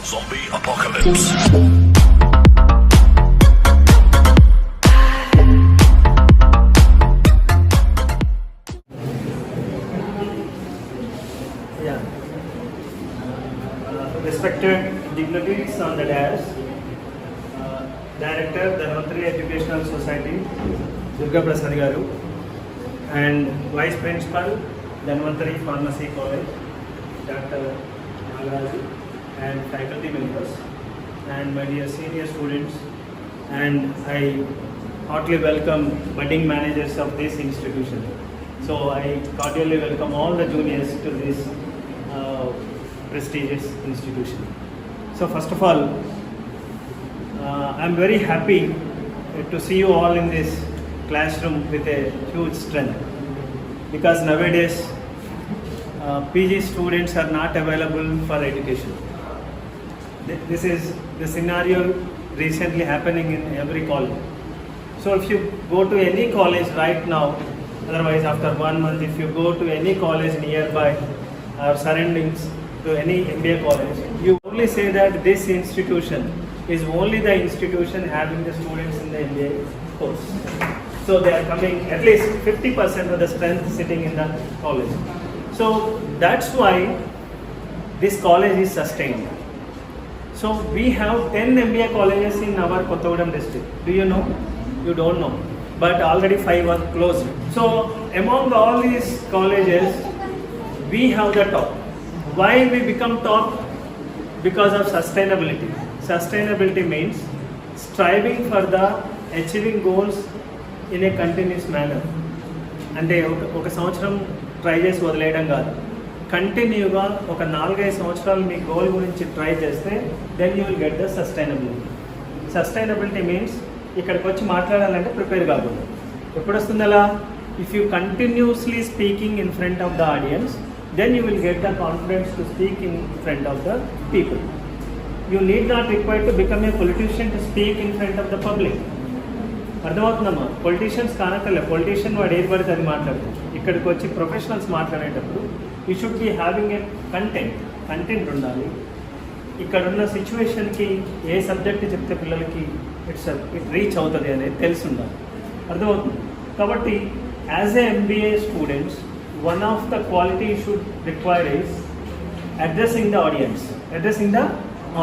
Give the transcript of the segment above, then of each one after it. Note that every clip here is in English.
Zombie apocalypse. Yeah. Respected dignitaries on the dais, Director, Dhanvantari Educational Society, Durga Prasad Garu, and Vice Principal, Dhanvantari Pharmacy College, Dr. Nagaraju, and faculty members, and my dear senior students, and I heartily welcome budding managers of this institution. So I cordially welcome all the juniors to this prestigious institution. So first of all, I'm very happy to see you all in this classroom with a huge strength, because nowadays PG students are not available for education. This is the scenario recently happening in every college. So if you go to any college right now, otherwise after 1 month, if you go to any college nearby or surroundings to any MBA college, you only say that this institution is only the institution having the students in the MBA course. So they are coming at least 50% of the strength sitting in the college. So that's why this college is sustained. So we have 10 MBA colleges in our Kottagudem district. Do you know? You don't know. But already 5 are closed. So among all these colleges, we have the top. Why we become top? Because of sustainability. Sustainability means striving for the achieving goals in a continuous manner. అంటే ఒక సంవత్సరం try చేసి వదిలేయడం కాదు, కంటిన్యూగా ఒక 4-5 సంవత్సరాలు మీ గోల్ గురించి ట్రై చేస్తే then you will get the sustainability. Sustainability means ఇక్కడికి వచ్చి మాట్లాడాలంటే ప్రిపేర్ కాకూడదు. ఎప్పుడు వస్తుంది అలా? If you continuously speaking in front of the audience, then you will get the confidence to speak in front of the people. You need not require to become a politician to speak in front of the public. అర్థమవుతుందమ్మా? Politicians కానక్కర్లే. Politician వాడు ఏది పడితే అది మాట్లాడుతుంది. ఇక్కడికి వచ్చి professionals మాట్లాడేటప్పుడు you should be having a content ఉండాలి. ఇక్కడున్న సిచ్యువేషన్కి ఏ సబ్జెక్ట్ చెప్తే పిల్లలకి ఇట్ రీచ్ అవుతుంది అనేది తెలిసి ఉండాలి. అర్థమవుతుంది? కాబట్టి as a MBA students, one of the quality should require is addressing the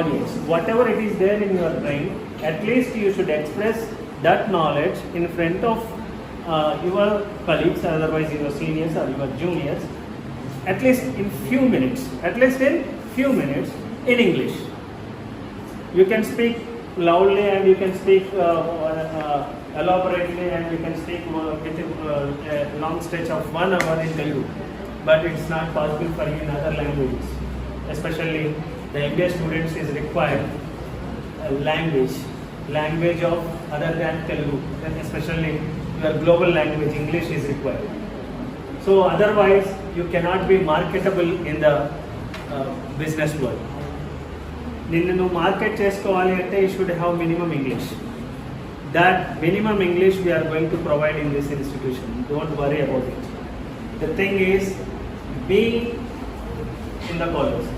audience. Whatever it is there in your brain, at least you should express that knowledge in front of your colleagues, otherwise your seniors or your juniors, at least in few minutes in English. You can speak loudly and you can speak elaborately, and you can speak with a long stretch of 1 hour in Telugu, but it's not possible for you in other languages. Especially the MBA students is required a language of other than Telugu, and especially your global language English is required. So otherwise you cannot be marketable in the business world. నిన్ను market చేసుకోవాలి అంటే you should have minimum English. That minimum English we are going to provide in this institution. Don't worry about it. The thing is, be in the college.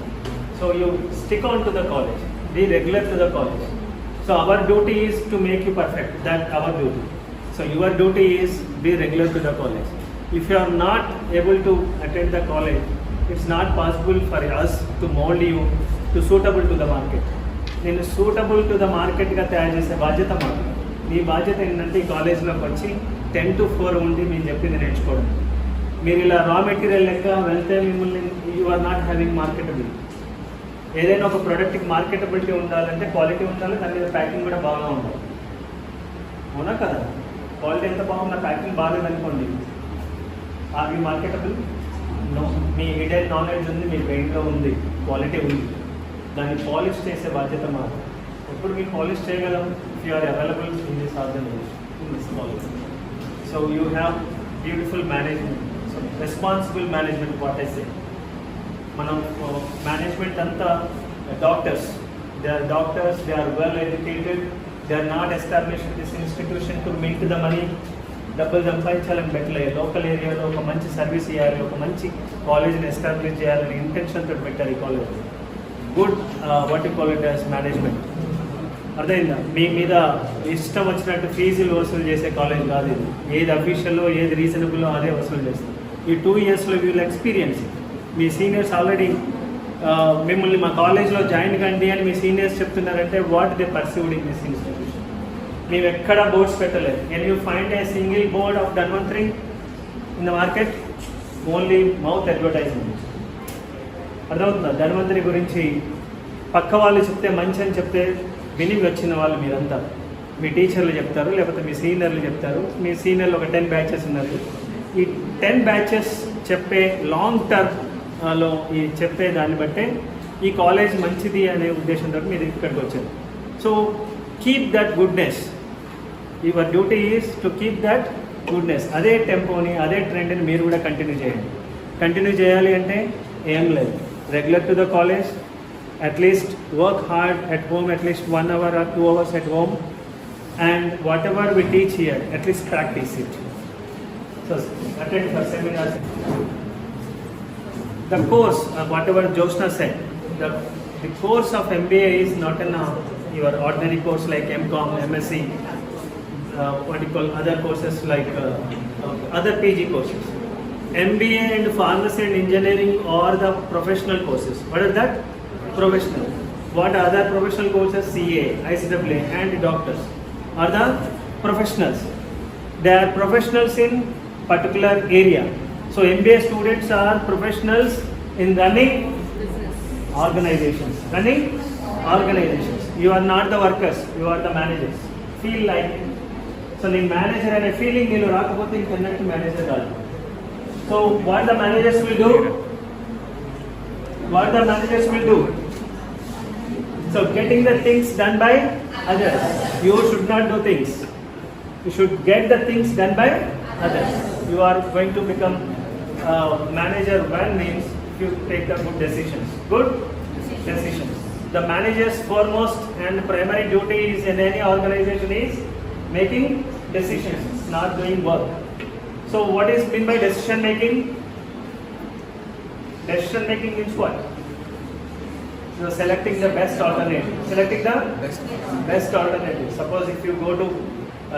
So you stick on to the college. Be regular to the college. So our duty is to make you perfect. That's our duty. So your duty is be regular to the college. If you are not able to attend the college, it's not possible for us to mold you to suitable to the market. నేను suitable to the మార్కెట్గా తయారు చేసే బాధ్యత మాకు. మీ బాధ్యత ఏంటంటే ఈ కాలేజ్లోకి వచ్చి 10 to 4 ఉండి మేము చెప్పింది నేర్చుకోవడం. మీరు ఇలా రా మెటీరియల్ లెక్క వెళ్తే మిమ్మల్ని you are not having marketability. ఏదైనా ఒక ప్రోడక్ట్కి మార్కెటబిలిటీ ఉండాలంటే క్వాలిటీ ఉండాలి, దాని మీద ప్యాకింగ్ కూడా బాగా ఉండాలి. అవునా కదా? క్వాలిటీ ఎంత బాగున్నా ప్యాకింగ్ బాగాలేదనుకోండి, ఆర్ యూ మార్కెటబుల్? నో. మీ హిడెన్ నాలెడ్జ్ ఉంది, మీ బ్రెయిన్లో ఉంది, క్వాలిటీ ఉంది, దాన్ని పాలిష్ చేసే బాధ్యత మాకు. ఎప్పుడు మీకు పాలిష్ చేయగలం? If you are available in this organisation, in this college. So you have beautiful management. So responsible management, what I say. మనం మేనేజ్మెంట్ అంతా doctors, they are well educated, they are not established this institution to mint the money. డబ్బులు సంపాదించాలని పెట్టలే, local ఏరియాలో ఒక మంచి service ఇవ్వాలి, ఒక మంచి కాలేజీని ఎస్టాబ్లిష్ చేయాలని ఇంటెన్షన్తో పెట్టారు ఈ college. Good what you call it as management. అర్థమైందా? మీ మీద ఇష్టం వచ్చినట్టు ఫీజులు వసూలు చేసే కాలేజ్ కాదు ఇది. ఏది అఫీషియల్లో ఏది రీజనబుల్లో అదే వసూలు చేస్తాం. ఈ 2 yearsలో వీళ్ళు ఎక్స్పీరియన్స్. మీ సీనియర్స్ ఆల్రెడీ మిమ్మల్ని మా కాలేజ్లో జాయిన్ కండి అని మీ సీనియర్స్ చెప్తున్నారంటే what they perceived in this institution. మేము ఎక్కడ బోర్డ్స్ పెట్టలేదు. Can you find a single board of Dhanvantari in the market? Only mouth advertisement. అర్థమవుతుందా? ధన్వంతరి గురించి పక్క వాళ్ళు చెప్తే మంచి అని చెప్తే విని వచ్చిన వాళ్ళు మీరంతా. మీ టీచర్లు చెప్తారు, లేకపోతే మీ సీనియర్లు చెప్తారు. మీ సీనియర్లు ఒక 10 బ్యాచెస్ ఉన్నారు. ఈ 10 బ్యాచెస్ చెప్పే లాంగ్ టర్మ్లో ఈ చెప్పే దాన్ని బట్టే ఈ కాలేజ్ మంచిది అనే ఉద్దేశంతో మీరు ఇక్కడికి వచ్చారు. So keep that goodness. Your duty is to keep that goodness. అదే టెంపోని, అదే ట్రెండ్ని మీరు కూడా కంటిన్యూ చేయండి. కంటిన్యూ చేయాలి అంటే ఏం లేదు, regular to the college, at least work hard at home, at least 1 hour or 2 hours at home, and whatever we teach here, at least practice it. So attend for seminars. The course, whatever Jyotsna said, the course of MBA is not your ordinary course like MCom, MSc, what you call other courses like other PG courses. MBA and pharmacy and engineering are the professional courses. What is that? Professional. What other professional courses? CA, ICAA and doctors are the professionals. They are professionals in particular area. So MBA students are professionals in running organizations. Running organizations. You are not the workers, you are the managers. Feel like it. So the manager and a feeling you rakapothe inka manager kaadu. So what the managers will do? What the managers will do? So getting the things done by others. You should not do things. You should get the things done by others. You are going to become manager when means you take the good decisions. Good decisions. The manager's foremost and primary duty is in any organization is making decisions, not doing work. So what is meant by decision making? Decision making means what? You are selecting the best alternative. Selecting the best alternative. Suppose if you go to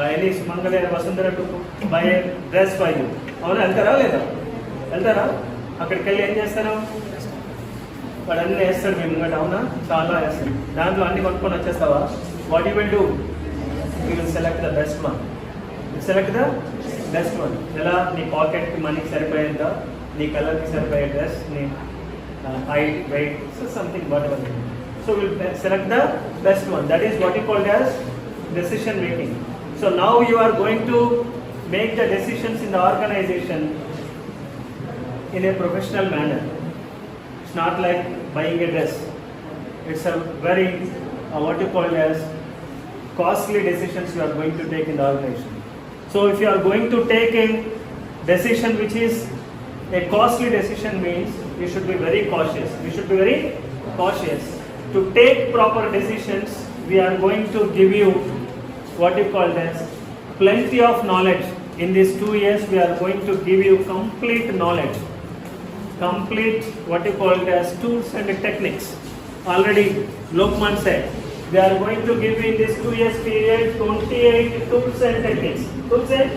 any Sumangalaya or Vasundhara to buy a dress for you. అవునా వెళ్తారా లేదా? వెళ్తారా? అక్కడికి వెళ్ళి ఏం చేస్తాను? వాడు అన్నీ వేస్తాడు మేము ఇంకా. అవునా? చాలా వేస్తాడు. దాంట్లో అన్ని కొనుక్కొని వచ్చేస్తావా? What you will do? You will select the best one. Select the best one. ఎలా? నీ పాకెట్కి మనీకి సరిపోయేంత, నీ కలర్కి సరిపోయే డ్రెస్, నీ height, weight, so something whatever. So we'll select the best one. That is what you called as decision making. So now you are going to make the decisions in the organization in a professional manner. It's not like buying a dress. It's a very what you call as costly decisions you are going to take in the organization. So if you are going to take a decision which is a costly decision means you should be very cautious. You should be very cautious. To take proper decisions, we are going to give you what you call as plenty of knowledge. In these 2 years, we are going to give you complete knowledge. Complete what you call as tools and techniques. Already Lokman said, we are going to give you in this 2 years period 28 tools and techniques. Tools and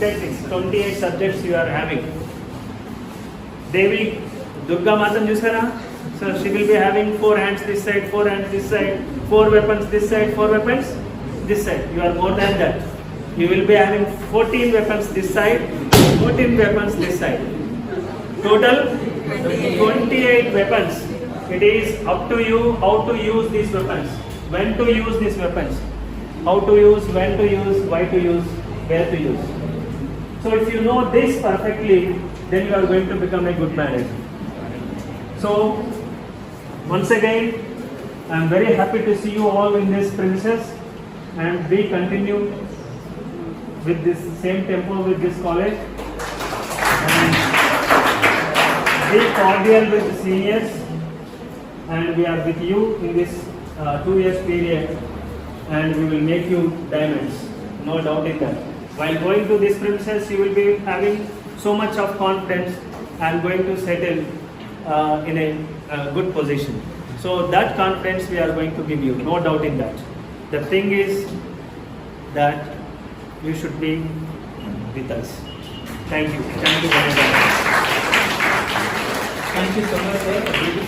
techniques. 28 subjects you are having. Devi Durga Matan Jusara, so she will be having 4 hands this side, 4 hands this side, 4 weapons this side, 4 weapons this side. You are more than that. You will be having 14 weapons this side, 14 weapons this side. Total 28 weapons. It is up to you how to use these weapons, when to use these weapons, how to use, when to use, why to use, where to use. So if you know this perfectly, then you are going to become a good manager. So once again, I am very happy to see you all in this premises, and we continue with this same tempo with this college, and be cordial with the seniors, and we are with you in this 2 years period, and we will make you diamonds, no doubt in that. While going to this premises, you will be having so much of confidence. I am going to settle in a good position. So that confidence we are going to give you, no doubt in that. The thing is that you should be with us. Thank you very much. Thank you so much, sir. Beautiful.